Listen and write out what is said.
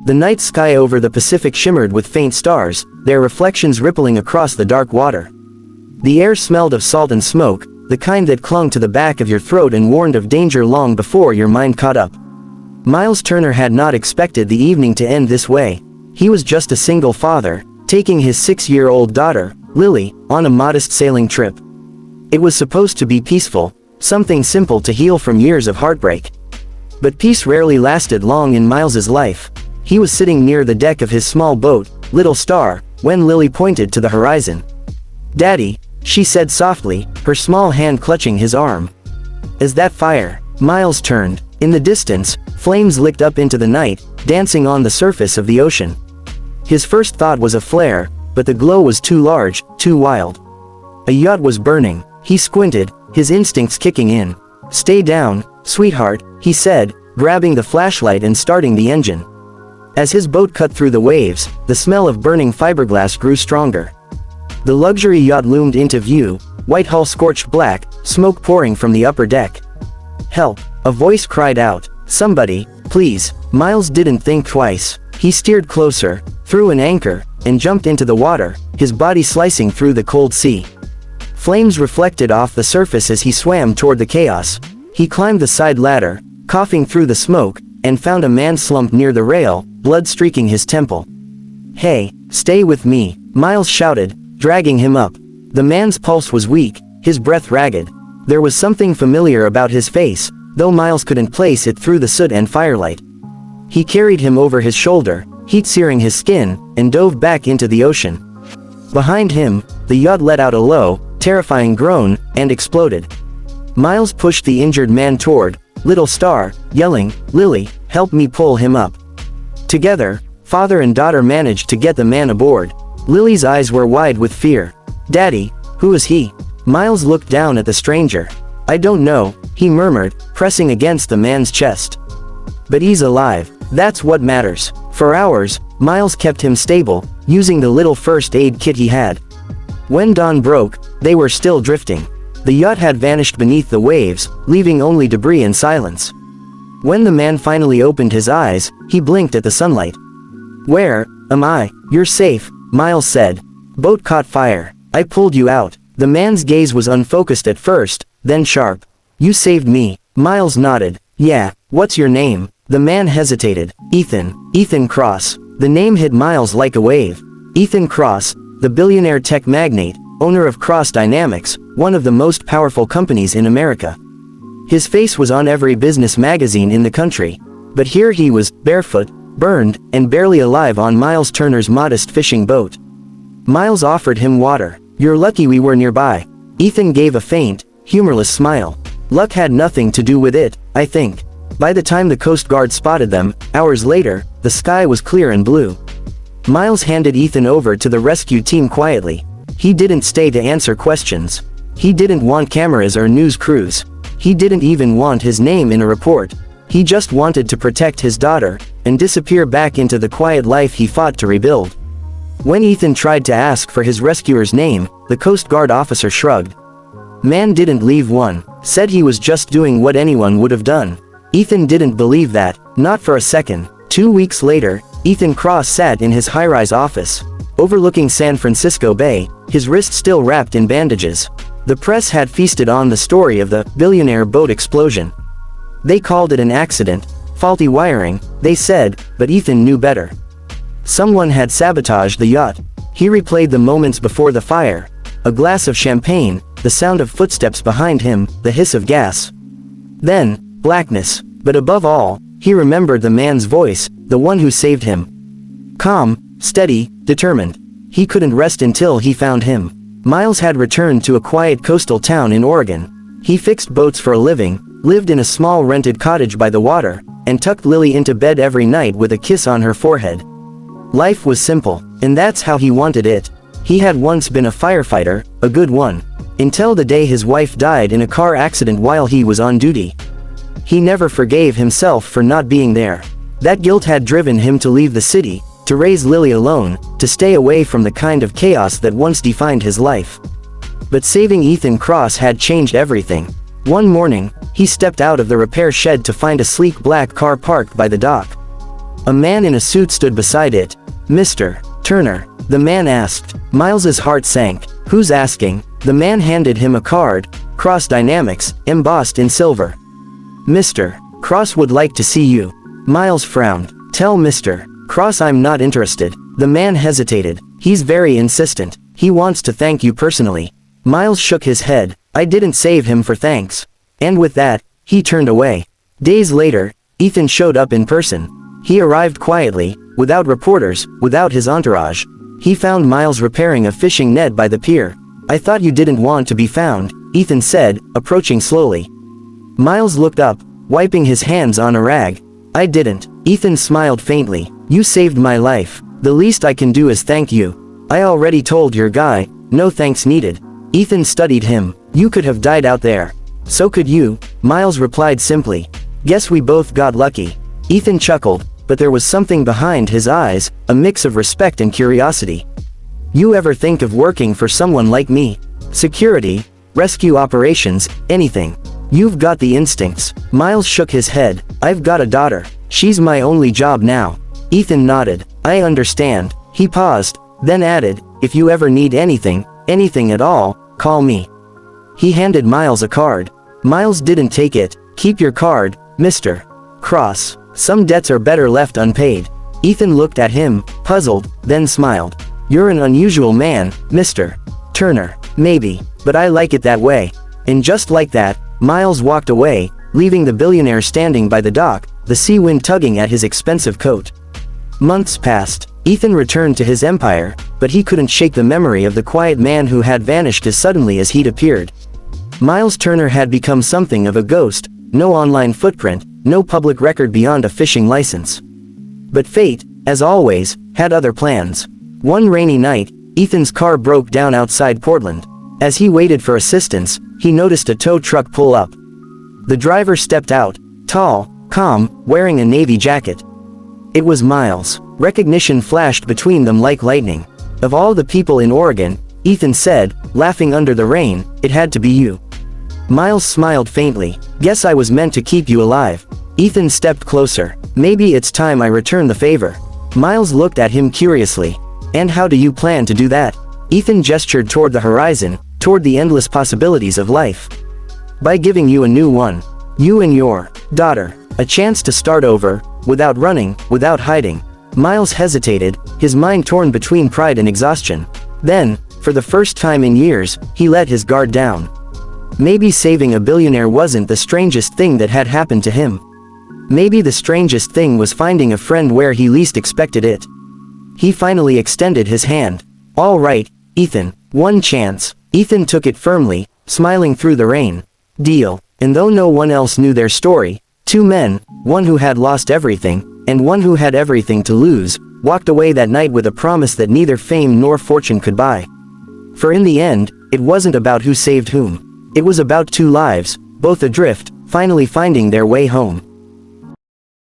The night sky over the Pacific shimmered with faint stars, their reflections rippling across the dark water. The air smelled of salt and smoke, the kind that clung to the back of your throat and warned of danger long before your mind caught up. Miles Turner had not expected the evening to end this way. He was just a single father, taking his 6-year-old daughter, Lily, on a modest sailing trip. It was supposed to be peaceful, something simple to heal from years of heartbreak. But peace rarely lasted long in Miles's life. He was sitting near the deck of his small boat, Little Star, when Lily pointed to the horizon. "Daddy," she said softly, her small hand clutching his arm. "Is that fire?" Miles turned. In the distance, flames licked up into the night, dancing on the surface of the ocean. His first thought was a flare, but the glow was too large, too wild. A yacht was burning. He squinted, his instincts kicking in. "Stay down, sweetheart," he said, grabbing the flashlight and starting the engine. As his boat cut through the waves, the smell of burning fiberglass grew stronger. The luxury yacht loomed into view, white hull scorched black, smoke pouring from the upper deck. "Help!" a voice cried out. "Somebody, please." Miles didn't think twice. He steered closer, threw an anchor, and jumped into the water, his body slicing through the cold sea. Flames reflected off the surface as he swam toward the chaos. He climbed the side ladder, coughing through the smoke, and found a man slumped near the rail, blood streaking his temple. "Hey, stay with me," Miles shouted, dragging him up. The man's pulse was weak, his breath ragged. There was something familiar about his face, though Miles couldn't place it through the soot and firelight. He carried him over his shoulder, heat searing his skin, and dove back into the ocean. Behind him, the yacht let out a low, terrifying groan, and exploded. Miles pushed the injured man toward Little Star, yelling, "Lily, help me pull him up." Together, father and daughter managed to get the man aboard. Lily's eyes were wide with fear. "Daddy, who is he?" Miles looked down at the stranger. "I don't know," he murmured, pressing against the man's chest. "But he's alive. That's what matters." For hours, Miles kept him stable, using the little first aid kit he had. When dawn broke, they were still drifting. The yacht had vanished beneath the waves, leaving only debris and silence. When the man finally opened his eyes, he blinked at the sunlight. "Where am I?" "You're safe," Miles said. "Boat caught fire. I pulled you out." The man's gaze was unfocused at first, then sharp. "You saved me." Miles nodded. "Yeah, what's your name?" The man hesitated. Ethan Cross." The name hit Miles like a wave. Ethan Cross, the billionaire tech magnate, owner of Cross Dynamics, one of the most powerful companies in America. His face was on every business magazine in the country. But here he was, barefoot, burned, and barely alive on Miles Turner's modest fishing boat. Miles offered him water. "You're lucky we were nearby." Ethan gave a faint, humorless smile. "Luck had nothing to do with it, I think." By the time the Coast Guard spotted them, hours later, the sky was clear and blue. Miles handed Ethan over to the rescue team quietly. He didn't stay to answer questions. He didn't want cameras or news crews. He didn't even want his name in a report. He just wanted to protect his daughter, and disappear back into the quiet life he fought to rebuild. When Ethan tried to ask for his rescuer's name, the Coast Guard officer shrugged. "Man didn't leave one," said he was just doing what anyone would have done. Ethan didn't believe that, not for a second. 2 weeks later, Ethan Cross sat in his high-rise office, overlooking San Francisco Bay, his wrist still wrapped in bandages. The press had feasted on the story of the Billionaire boat explosion. They called it an accident, faulty wiring, they said, but Ethan knew better. Someone had sabotaged the yacht. He replayed the moments before the fire. A glass of champagne, the sound of footsteps behind him, the hiss of gas. Then, blackness, but above all, he remembered the man's voice, the one who saved him. Calm, steady, determined. He couldn't rest until he found him. Miles had returned to a quiet coastal town in Oregon. He fixed boats for a living, lived in a small rented cottage by the water, and tucked Lily into bed every night with a kiss on her forehead. Life was simple, and that's how he wanted it. He had once been a firefighter, a good one. Until the day his wife died in a car accident while he was on duty. He never forgave himself for not being there. That guilt had driven him to leave the city, to raise Lily alone, to stay away from the kind of chaos that once defined his life. But saving Ethan Cross had changed everything. One morning, he stepped out of the repair shed to find a sleek black car parked by the dock. A man in a suit stood beside it. "Mr. Turner?" the man asked. Miles's heart sank. "Who's asking?" The man handed him a card. "Cross Dynamics," embossed in silver. "Mr. Cross would like to see you." Miles frowned. "Tell Mr. Cross I'm not interested." The man hesitated. "He's very insistent. He wants to thank you personally." Miles shook his head. "I didn't save him for thanks." And with that, he turned away. Days later, Ethan showed up in person. He arrived quietly, without reporters, without his entourage. He found Miles repairing a fishing net by the pier. "I thought you didn't want to be found," Ethan said, approaching slowly. Miles looked up, wiping his hands on a rag. "I didn't." Ethan smiled faintly. "You saved my life. The least I can do is thank you." "I already told your guy, no thanks needed." Ethan studied him. "You could have died out there." "So could you," Miles replied simply. "Guess we both got lucky." Ethan chuckled, but there was something behind his eyes, a mix of respect and curiosity. "You ever think of working for someone like me? Security, rescue operations, anything. You've got the instincts." Miles shook his head. "I've got a daughter. She's my only job now." Ethan nodded. "I understand." He paused, then added, "If you ever need anything, anything at all, call me." He handed Miles a card. Miles didn't take it. "Keep your card, Mr. Cross. Some debts are better left unpaid." Ethan looked at him, puzzled, then smiled. "You're an unusual man, Mr. Turner." "Maybe, but I like it that way." And just like that, Miles walked away, leaving the billionaire standing by the dock, the sea wind tugging at his expensive coat. Months passed. Ethan returned to his empire, but he couldn't shake the memory of the quiet man who had vanished as suddenly as he'd appeared. Miles Turner had become something of a ghost, no online footprint, no public record beyond a fishing license. But fate, as always, had other plans. One rainy night, Ethan's car broke down outside Portland. As he waited for assistance, he noticed a tow truck pull up. The driver stepped out, tall, calm, wearing a navy jacket. It was Miles. Recognition flashed between them like lightning. "Of all the people in Oregon," Ethan said, laughing under the rain, "it had to be you." Miles smiled faintly. "Guess I was meant to keep you alive." Ethan stepped closer. "Maybe it's time I return the favor." Miles looked at him curiously. "And how do you plan to do that?" Ethan gestured toward the horizon, toward the endless possibilities of life. "By giving you a new one. You and your daughter. A chance to start over, without running, without hiding." Miles hesitated, his mind torn between pride and exhaustion. Then, for the first time in years, he let his guard down. Maybe saving a billionaire wasn't the strangest thing that had happened to him. Maybe the strangest thing was finding a friend where he least expected it. He finally extended his hand. "All right, Ethan, one chance." Ethan took it firmly, smiling through the rain. "Deal." And though no one else knew their story, two men, one who had lost everything, and one who had everything to lose, walked away that night with a promise that neither fame nor fortune could buy. For in the end, it wasn't about who saved whom. It was about two lives, both adrift, finally finding their way home.